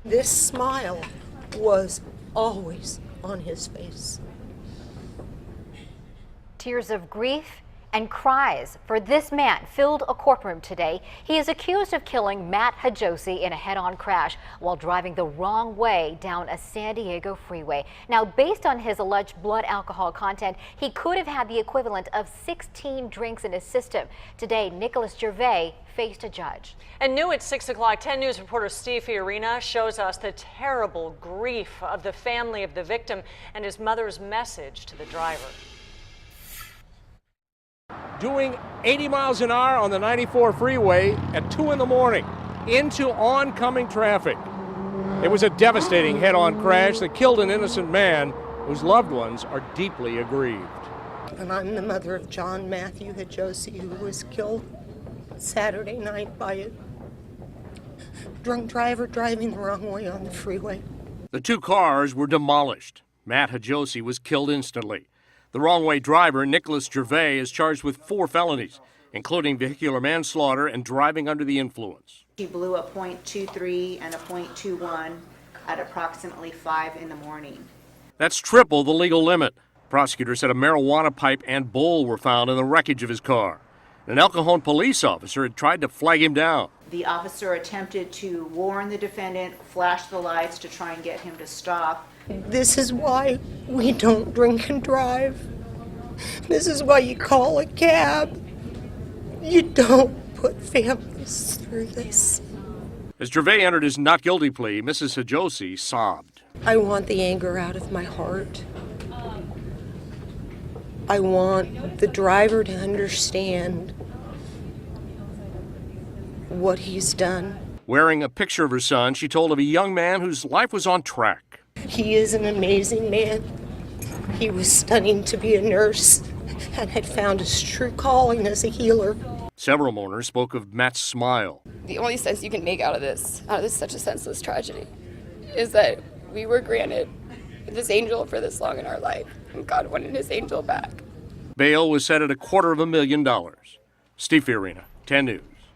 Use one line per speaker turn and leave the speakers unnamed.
This smile was always on his face.
Tears of grief and cries for this man filled a courtroom today. He is accused of killing Matt Hajosi in a head-on crash while driving the wrong way down a San Diego freeway. Now, based on his alleged blood alcohol content, he could have had the equivalent of 16 drinks in his system. Today, Nicholas Gervais faced a judge.
And new at 6 o'clock, 10 News reporter Steve Fiorina shows us the terrible grief of the family of the victim and his mother's message to the driver.
Doing 80 miles an hour on the 94 freeway at 2 in the morning into oncoming traffic. It was a devastating head-on crash that killed an innocent man whose loved ones are deeply aggrieved.
And I'm the mother of John Matthew Hajosi, who was killed Saturday night by a drunk driver driving the wrong way on the freeway.
The two cars were demolished. Matt Hajosi was killed instantly. The wrong-way driver, Nicholas Gervais, is charged with 4 felonies, including vehicular manslaughter and driving under the influence.
He blew a .23 and a .21 at approximately 5 in the morning.
That's triple the legal limit. Prosecutors said a marijuana pipe and bowl were found in the wreckage of his car. An El Cajon police officer had tried to flag him down.
The officer attempted to warn the defendant, flash the lights to try and get him to stop.
This is why we don't drink and drive. This is why you call a cab. You don't put families through this.
As Gervais entered his not guilty plea, Mrs. Hajosi sobbed.
I want the anger out of my heart. I want the driver to understand what he's done.
Wearing a picture of her son, she told of a young man whose life was on track.
He is an amazing man. He was studying to be a nurse and had found his true calling as a healer.
Several mourners spoke of Matt's smile.
The only sense you can make out of this such a senseless tragedy, is that we were granted this angel for this long in our life, and God wanted his angel back.
Bail was set at $250,000. Steve Fiorina, 10 News.